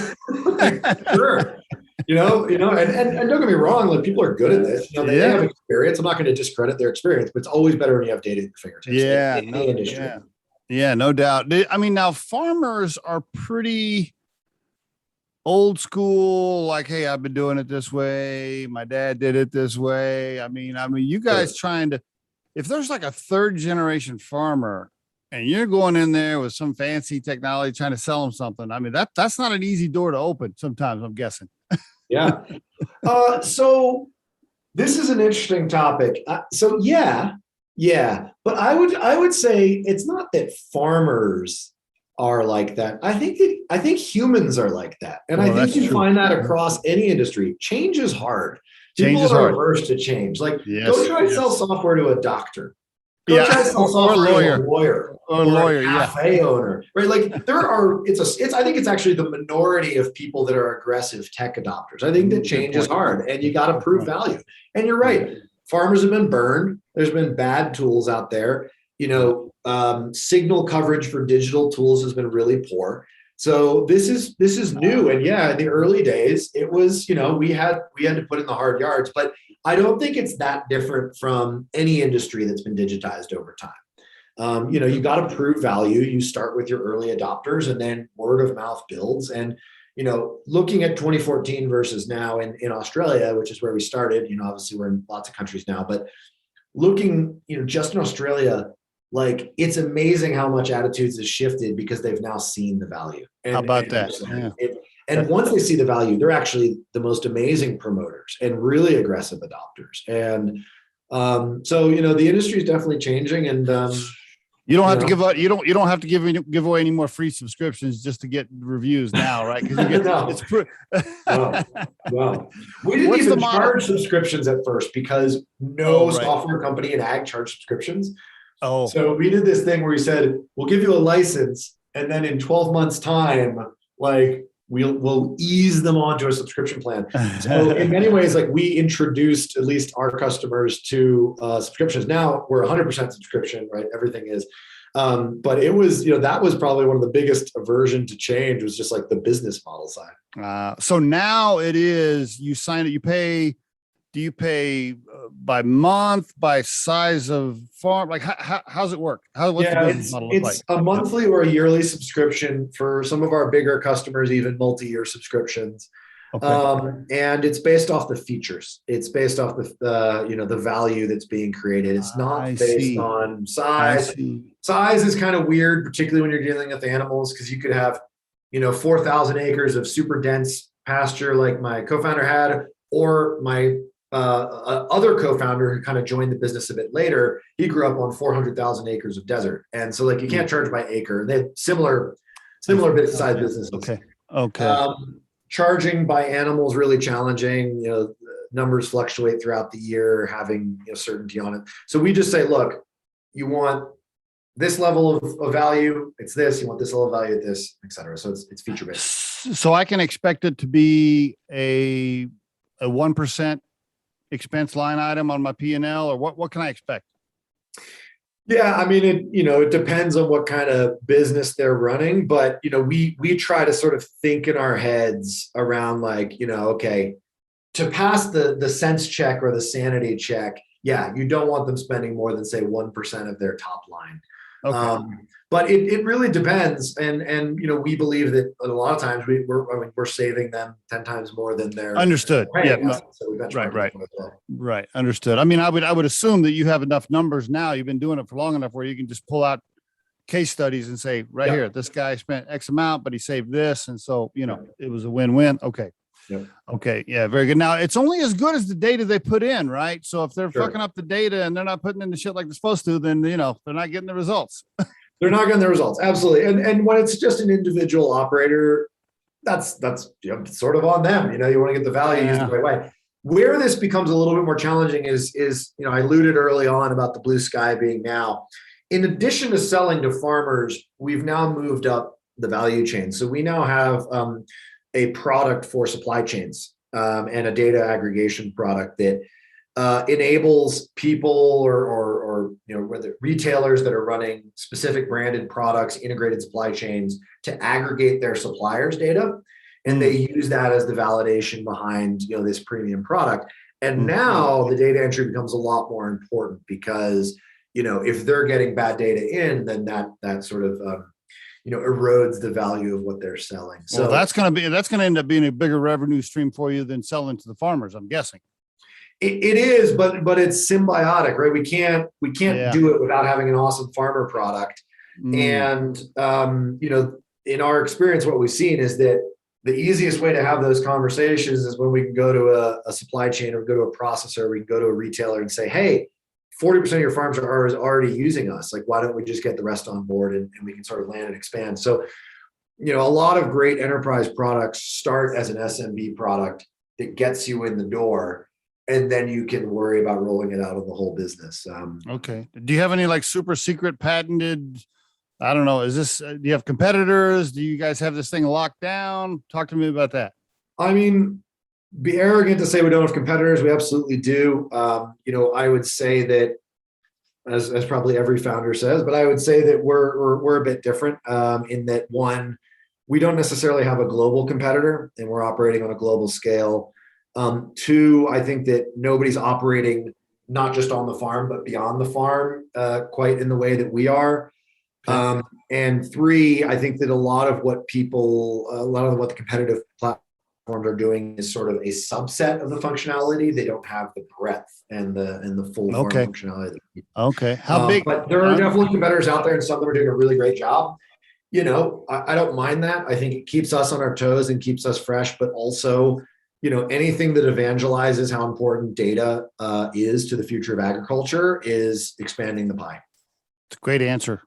sure." And don't get me wrong, like people are good at this. They have experience. I'm not going to discredit their experience, but it's always better when you have data at your fingertips. Yeah, no doubt. I mean, now farmers are pretty old school. Like, hey, I've been doing it this way. My dad did it this way. I mean, you guys if there's like a third generation farmer, and you're going in there with some fancy technology trying to sell them something, I mean, that's not an easy door to open sometimes, I'm guessing. Yeah. So this is an interesting topic. Yeah. But I would say it's not that farmers are like that. I think humans are like that. And I Well, think that's you true. find that across any industry. Change is hard. Change People is are hard. averse to change. Like, Yes, go try to yes. sell software to a doctor. Go Yeah, try to sell or a software lawyer. to a lawyer Or a or lawyer, a yeah. cafe owner, right? Like there are, I think it's actually the minority of people that are aggressive tech adopters. I think that Good change is point. hard and you got to prove value. And you're right. Farmers have been burned. There's been bad tools out there. Signal coverage for digital tools has been really poor. So this is new. And yeah, in the early days, it was, we had to put in the hard yards, but I don't think it's that different from any industry that's been digitized over time. You got to prove value. You start with your early adopters and then word of mouth builds. And, looking at 2014 versus now in Australia, which is where we started, obviously we're in lots of countries now, but looking, just in Australia, like it's amazing how much attitudes has shifted because they've now seen the value. How about that? Yeah. And once they see the value, they're actually the most amazing promoters and really aggressive adopters. And so the industry is definitely changing. And you don't have to give out. You don't have to give away any more free subscriptions just to get reviews now, right? Because you get no. We didn't even charge subscriptions at first because no software company in ag charged subscriptions. Oh, so we did this thing where we said we'll give you a license, and then in 12 months' time, like we'll ease them onto a subscription plan. So in many ways, like we introduced at least our customers to subscriptions. Now we're 100% subscription, right? Everything is. But it was, that was probably one of the biggest aversion to change was just like the business model side. So now it is, you sign it, you pay. Do you pay by month, by size of farm? Like how's it work? What's the business model look like? It's a monthly or a yearly subscription for some of our bigger customers, even multi-year subscriptions. Okay. And it's based off the features. It's based off the value that's being created. It's not based on size. Size is kind of weird, particularly when you're dealing with animals, because you could have 4,000 acres of super dense pasture like my co-founder had, or my other co-founder who kind of joined the business a bit later, he grew up on 400,000 acres of desert. And so like you can't charge by acre. They have similar bit size businesses. Okay. Charging by animal is really challenging. Numbers fluctuate throughout the year, having certainty on it. So we just say, look, you want this level of value, it's this, you want this level of value at this, et cetera. So it's feature based. So I can expect it to be a 1% expense line item on my P&L, or what can I expect? Yeah, I mean, it depends on what kind of business they're running, but we try to sort of think in our heads around like, okay, to pass the sense check or the sanity check, yeah, you don't want them spending more than say 1% of their top line. Okay. But it really depends, and we believe that a lot of times we're saving them 10 times more than they're understood. Yeah, so right. Understood. I mean, I would assume that you have enough numbers now. You've been doing it for long enough where you can just pull out case studies and say, here, this guy spent X amount, but he saved this, and so it was a win-win. Okay. Yep. Okay. Yeah. Very good. Now it's only as good as the data they put in, right? So if they're fucking up the data and they're not putting in the shit like they're supposed to, then they're not getting the results. They're not getting the results. Absolutely. And when it's just an individual operator, that's sort of on them. You want to get the value used the right way. Where this becomes a little bit more challenging is I alluded early on about the blue sky being now. In addition to selling to farmers, we've now moved up the value chain. So we now have a product for supply chains and a data aggregation product that enables people or whether retailers that are running specific branded products, integrated supply chains, to aggregate their suppliers' data, and they use that as the validation behind this premium product. And now the data entry becomes a lot more important because if they're getting bad data in, then that sort of erodes the value of what they're selling. So that's going to end up being a bigger revenue stream for you than selling to the farmers, I'm guessing. It is, but it's symbiotic, right? We can't do it without having an awesome farmer product. And in our experience, what we've seen is that the easiest way to have those conversations is when we can go to a supply chain or go to a processor, we can go to a retailer and say, hey, 40% of your farms are already using us. Like, why don't we just get the rest on board and we can sort of land and expand? So, a lot of great enterprise products start as an SMB product that gets you in the door, and then you can worry about rolling it out of the whole business. Okay. Do you have any like super secret patented? I don't know. Is this, do you have competitors? Do you guys have this thing locked down? Talk to me about that. I mean, be arrogant to say we don't have competitors. We absolutely do. I would say that, as probably every founder says, but I would say that we're a bit different in that, one, we don't necessarily have a global competitor, and we're operating on a global scale. Two, I think that nobody's operating not just on the farm, but beyond the farm quite in the way that we are. Okay. And three, I think that a lot of what the competitive platforms are doing is sort of a subset of the functionality. They don't have the breadth and the full farm functionality. Okay. How big? But there are definitely competitors out there, and some of them are doing a really great job. I don't mind that. I think it keeps us on our toes and keeps us fresh, but also, anything that evangelizes how important data is to the future of agriculture is expanding the pie. It's a great answer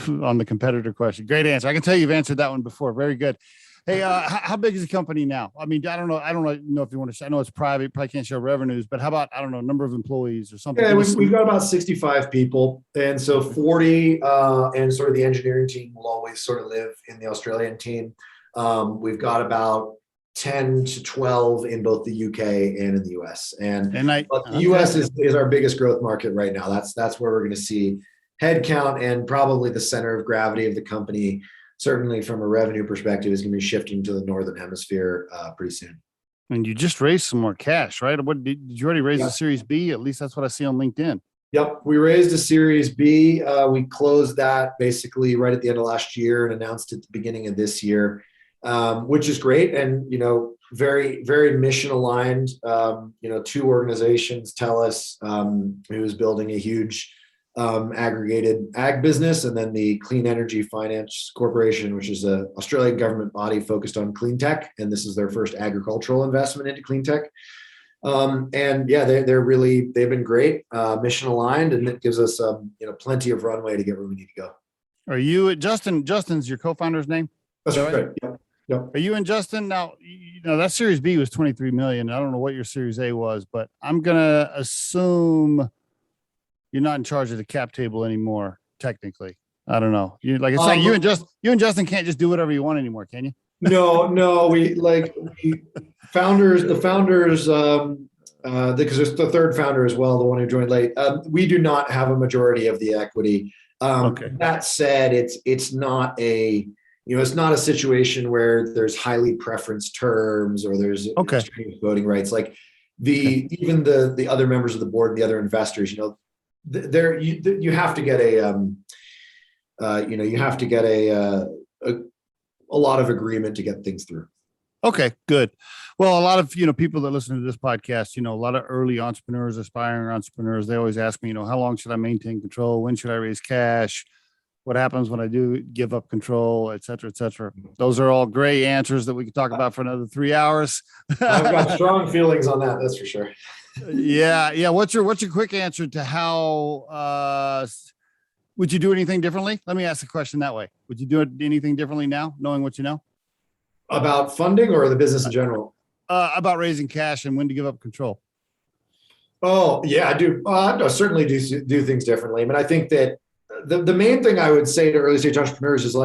on the competitor question. Great answer. I can tell you've answered that one before. Very good. Hey, how big is the company now? I mean, I don't know if you want to. I know it's private, probably can't show revenues, but how about, I don't know, number of employees or something? Yeah, we've got about 65 people, and so 40, and sort of the engineering team will always sort of live in the Australian team. We've got about 10 to 12 in both the UK and in the US, but the US is our biggest growth market right now. That's where we're going to see headcount, and probably the center of gravity of the company, certainly from a revenue perspective, is going to be shifting to the Northern Hemisphere pretty soon. And you just raised some more cash, right? What did you already raise a Series B? At least that's what I see on LinkedIn. Yep. We raised a Series B. We closed that basically right at the end of last year and announced it at the beginning of this year, which is great. And, very, very mission aligned. Two organizations, TELUS, who is building a huge aggregated ag business, and then the Clean Energy Finance Corporation, which is an Australian government body focused on clean tech, and this is their first agricultural investment into clean tech. And yeah, they've been great, mission aligned, and it gives us plenty of runway to get where we need to go. Are you Justin's your co-founder's name? That's right. Yep. Are you and Justin now? That Series B was 23 million. I don't know what your Series A was, but I'm gonna assume you're not in charge of the cap table anymore. Technically, I don't know. You it's like you and Justin can't just do whatever you want anymore, can you? No, the founders, because there's the third founder as well, the one who joined late. We do not have a majority of the equity. That said, it's not a situation where there's highly preference terms or there's extreme voting rights. Like even the other members of the board, and the other investors, you have to get a lot of agreement to get things through. Okay, good. Well, a lot of, people that listen to this podcast, a lot of early entrepreneurs, aspiring entrepreneurs, they always ask me, how long should I maintain control? When should I raise cash? What happens when I do give up control, et cetera, et cetera. Those are all great answers that we could talk about for another 3 hours. I've got strong feelings on that. That's for sure. Yeah. What's your quick answer to how, would you do anything differently? Let me ask the question that way. Would you do anything differently now, knowing what you know? About funding or the business in general? About raising cash and when to give up control. Oh, yeah, I do. No, certainly do things differently. I mean, I think that the main thing I would say to early stage entrepreneurs is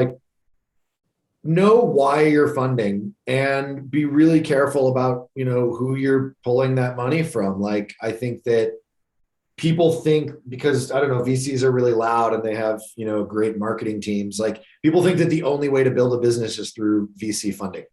know why you're funding and be really careful about, who you're pulling that money from. I think that people think, because I don't know, VCs are really loud and they have, great marketing teams. People think that the only way to build a business is through VC funding,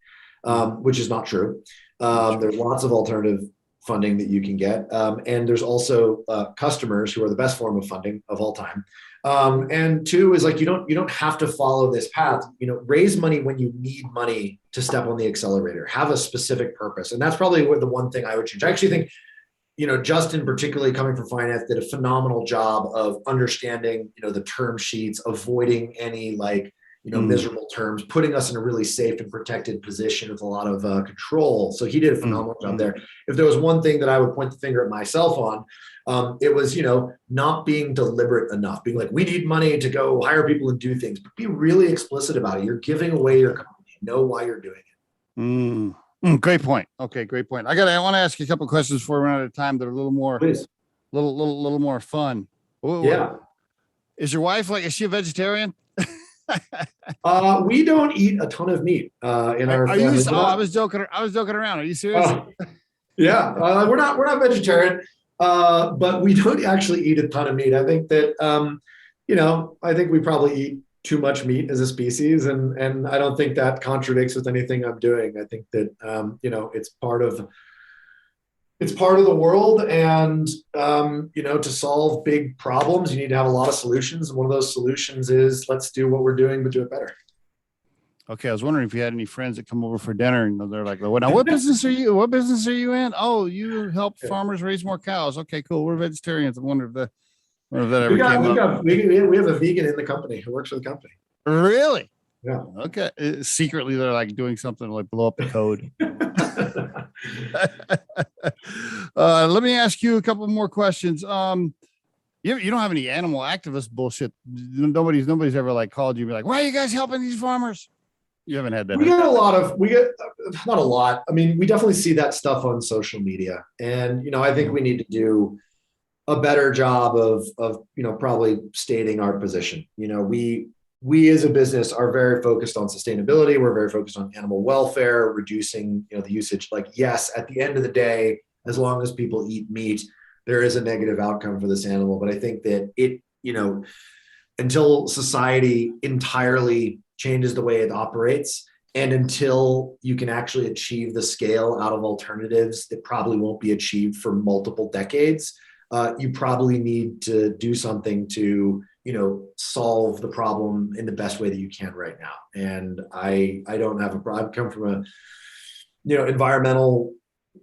which is not true. There's lots of alternative funding that you can get. And there's also customers who are the best form of funding of all time. And two is you don't have to follow this path, raise money when you need money to step on the accelerator, have a specific purpose. And that's probably the one thing I would change. I actually think, Justin, particularly coming from finance, did a phenomenal job of understanding, the term sheets, avoiding any miserable terms, putting us in a really safe and protected position with a lot of control. So he did a phenomenal job there. If there was one thing that I would point the finger at myself on, it was, not being deliberate enough, being like, we need money to go hire people and do things, but be really explicit about it. You're giving away your company. Know why you're doing it. Great point. Okay, great point. I want to ask you a couple of questions before we run out of time that are a little more, Please. little more fun. Yeah. Is your wife is she a vegetarian? We don't eat a ton of meat in our family. I was joking around. Are you serious? Yeah, we're not vegetarian, but we don't actually eat a ton of meat. I think that I think we probably eat too much meat as a species, and I don't think that contradicts with anything I'm doing. I think that it's part of the world, and to solve big problems, you need to have a lot of solutions. And one of those solutions is let's do what we're doing, but do it better. Okay, I was wondering if you had any friends that come over for dinner and they're like, "Well, now what business are you? What business are you in? Oh, you help farmers raise more cows. Okay, cool. We're vegetarians." I wonder if that ever came up. We have a vegan in the company who works for the company. Really? Yeah. Okay. Secretly, they're like doing something to like blow up the code. Let me ask you a couple more questions. You don't have any animal activist bullshit. Nobody's ever like called you and be like, "Why are you guys helping these farmers?" You haven't had that. We get not a lot. I mean, we definitely see that stuff on social media, and I think we need to do a better job of probably stating our position. We as a business are very focused on sustainability. We're very focused on animal welfare, reducing the usage. Like, yes, at the end of the day, as long as people eat meat, there is a negative outcome for this animal. But I think that until society entirely changes the way it operates, and until you can actually achieve the scale out of alternatives that probably won't be achieved for multiple decades, you probably need to do something to solve the problem in the best way that you can right now. And I don't have a problem. I come from a environmental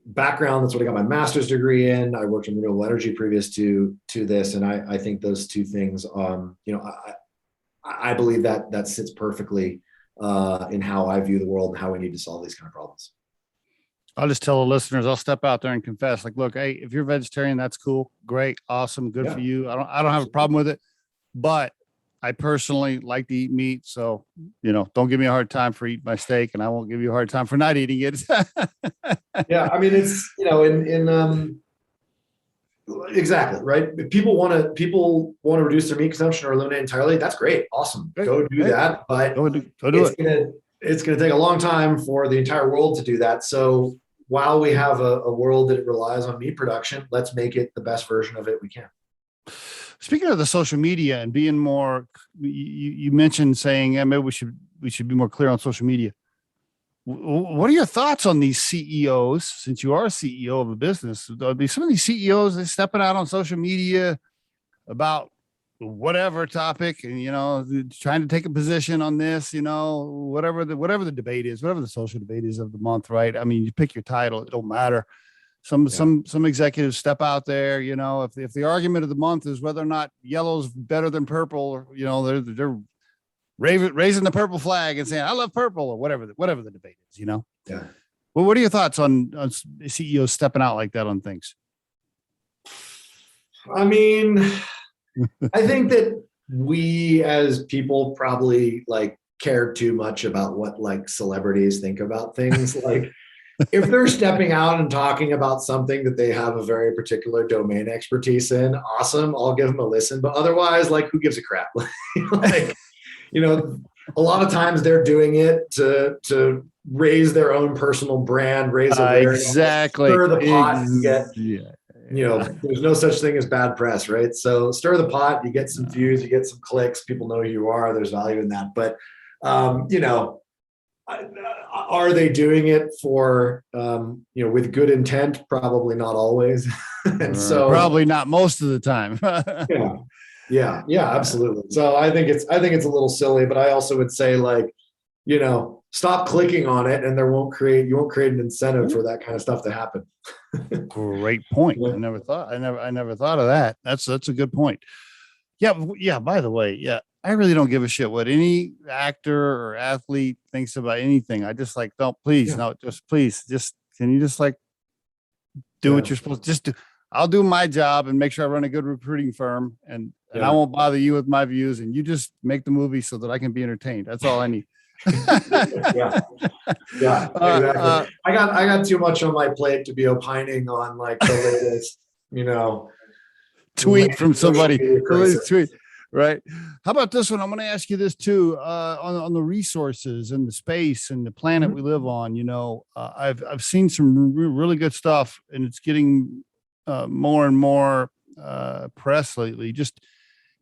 background. That's what I got my master's degree in. I worked in renewable energy previous to this, and I think those two things, I believe that sits perfectly in how I view the world and how we need to solve these kind of problems. I'll just tell the listeners, I'll step out there and confess, like, look, hey, if you're vegetarian, that's cool. Great. Awesome. Good for you. I don't have a problem with it, but I personally like to eat meat. So, don't give me a hard time for eating my steak, and I won't give you a hard time for not eating it. Yeah. I mean, it's, exactly right. If people want to reduce their meat consumption or eliminate entirely, that's great. Awesome. Go do that. But go do it. It's going to take a long time for the entire world to do that. So while we have a world that relies on meat production, let's make it the best version of it we can. Speaking of the social media and being more, you mentioned saying, yeah, maybe we should be more clear on social media. What are your thoughts on these CEOs, since you are a CEO of a business? Some of these CEOs, they're stepping out on social media about whatever topic, and trying to take a position on this, whatever the debate is, whatever the social debate is of the month, right? I mean, you pick your title, it don't matter. Some executives step out there, if the argument of the month is whether or not yellow's better than purple, they're raising the purple flag and saying, I love purple, or whatever the debate is, Yeah. Well, what are your thoughts on CEOs stepping out like that on things? I mean, I think that we as people probably care too much about what celebrities think about things. Like, if they're stepping out and talking about something that they have a very particular domain expertise in, awesome, I'll give them a listen. But otherwise, who gives a crap? A lot of times they're doing it to raise their own personal brand, raise awareness, exactly, stir the pot, and get there's no such thing as bad press, right? So stir the pot, you get some views, you get some clicks, people know who you are, there's value in that. But are they doing it for with good intent? Probably not always. And so probably not most of the time. Yeah, absolutely. So I think it's a little silly, but I also would say stop clicking on it, and you won't create an incentive for that kind of stuff to happen. Great point. I never thought of that. That's a good point. Yeah. By the way, I really don't give a shit what any actor or athlete thinks about anything. I just like, don't please, Yeah. no, just please, just can you just like do what Yeah. you're supposed to just do. I'll do my job and make sure I run a good recruiting firm and I Yeah. won't bother you with my views and you just make the movie so that I can be entertained. That's all I need. Yeah. Yeah, exactly. I got too much on my plate to be opining on like the latest, tweet from social somebody. media crisis. Tweet, right? How about this one? I'm going to ask you this too. On the resources and the space and the planet we live on. I've seen some really good stuff, and it's getting more and more press lately. Just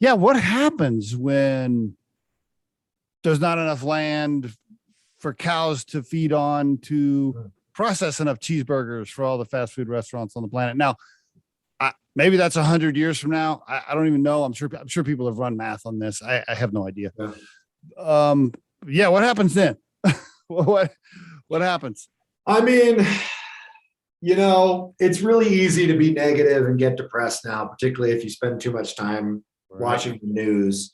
what happens when there's not enough land for cows to feed on to process enough cheeseburgers for all the fast food restaurants on the planet? Now, maybe that's 100 years from now. I don't even know. I'm sure people have run math on this. I have no idea. Yeah. What happens then? what happens? I mean, it's really easy to be negative and get depressed now, particularly if you spend too much time watching the news.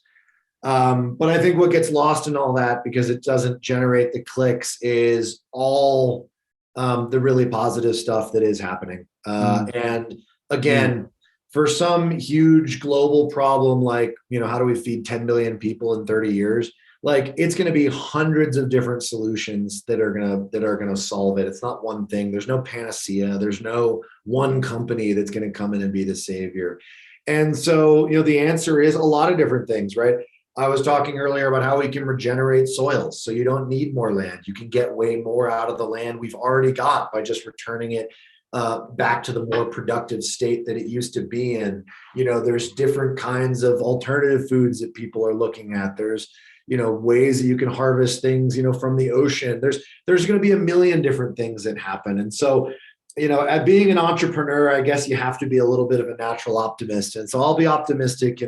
But I think what gets lost in all that, because it doesn't generate the clicks, is all the really positive stuff that is happening. And again, for some huge global problem, like, how do we feed 10 million people in 30 years? Like, it's going to be hundreds of different solutions that are going to solve it. It's not one thing. There's no panacea. There's no one company that's going to come in and be the savior. And so, the answer is a lot of different things, right? I was talking earlier about how we can regenerate soils. So you don't need more land. You can get way more out of the land we've already got by just returning it back to the more productive state that it used to be in. There's different kinds of alternative foods that people are looking at. There's, ways that you can harvest things, from the ocean. There's going to be a million different things that happen. And so, at being an entrepreneur, I guess you have to be a little bit of a natural optimist. And so I'll be optimistic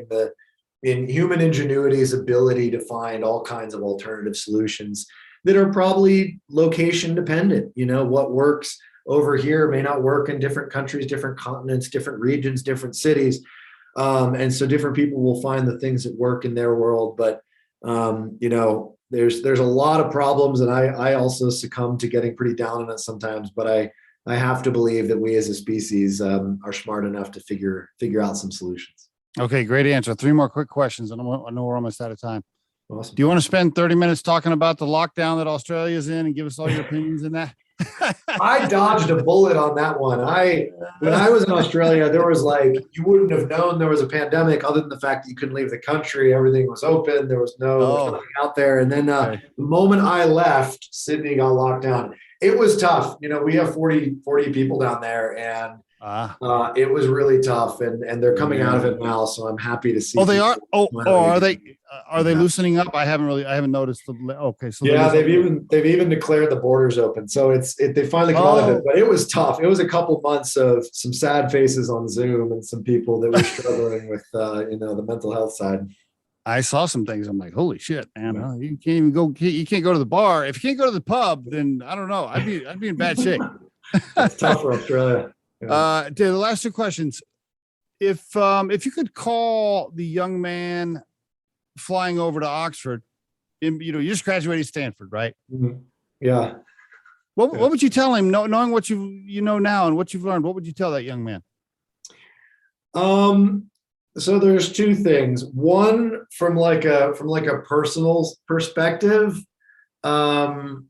in human ingenuity's ability to find all kinds of alternative solutions that are probably location dependent. What works over here may not work in different countries, different continents, different regions, different cities. And so different people will find the things that work in their world. But, there's a lot of problems, and I also succumb to getting pretty down on it sometimes, but I have to believe that we as a species are smart enough to figure out some solutions. Okay, great answer. 3 more quick questions, and I know we're almost out of time. Awesome. Do you want to spend 30 minutes talking about the lockdown that Australia is in and give us all your opinions in that? I dodged a bullet on that one. When I was in Australia, there was you wouldn't have known there was a pandemic other than the fact that you couldn't leave the country. Everything was open. There was nothing out there. And then the moment I left, Sydney got locked down. It was tough. We have 40 people down there, and it was really tough, and they're coming out of it now. So I'm happy to see. Oh, they are. Are they loosening up? I haven't noticed. Okay, so yeah, they've even declared the borders open. So they finally come out of it, but it was tough. It was a couple months of some sad faces on Zoom and some people that were struggling with the mental health side. I saw some things. I'm like, holy shit, man! You can't even go. You can't go to the bar. If you can't go to the pub, then I don't know. I'd be in bad shape. It's tough for Australia. Yeah. The last 2 questions. If you could call the young man flying over to Oxford, you just graduated Stanford, right? Mm-hmm. Yeah. What would you tell him, knowing what you know now and what you've learned? What would you tell that young man? So there's 2 things. One, from like a personal perspective, it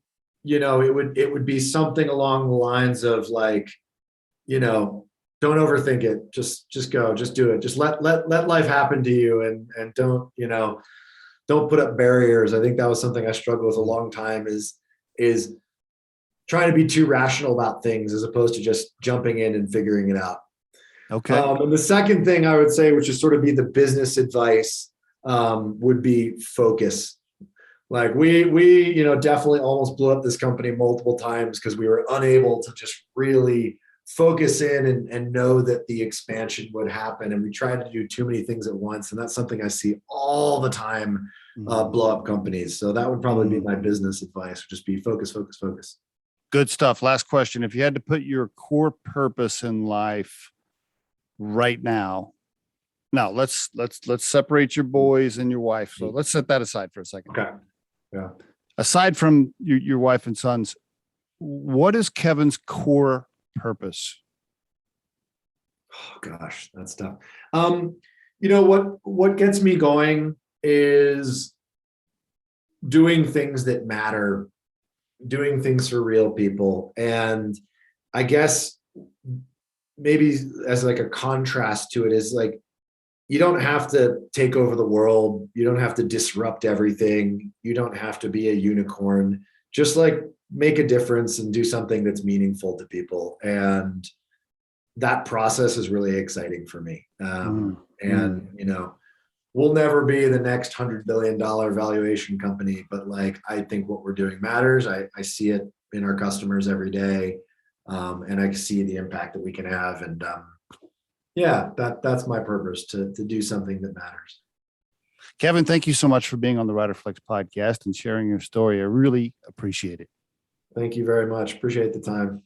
would be something along the lines of don't overthink it. Just go, just do it. Just let life happen to you, and don't put up barriers. I think that was something I struggled with a long time, is trying to be too rational about things as opposed to just jumping in and figuring it out. Okay. And the second thing I would say, which is sort of be the business advice, would be focus. Like we definitely almost blew up this company multiple times because we were unable to just really focus in and know that the expansion would happen. And we tried to do too many things at once. And that's something I see all the time blow up companies. So that would probably be my business advice, would just be focus, focus, focus. Good stuff. Last question. If you had to put your core purpose in life right now, Now let's separate your boys and your wife. So let's set that aside for a second. Okay. Yeah. Aside from your wife and sons, what is Kevin's core purpose? Oh gosh, that's tough. What gets me going is doing things that matter, doing things for real people. And I guess maybe as like a contrast to it is like, you don't have to take over the world. You don't have to disrupt everything. You don't have to be a unicorn. Just like make a difference and do something that's meaningful to people. And that process is really exciting for me. And, we'll never be the next $100 billion valuation company, but like, I think what we're doing matters. I see it in our customers every day. And I see the impact that we can have. And that's my purpose, to do something that matters. Kevin, thank you so much for being on the Riderflex podcast and sharing your story. I really appreciate it. Thank you very much. Appreciate the time.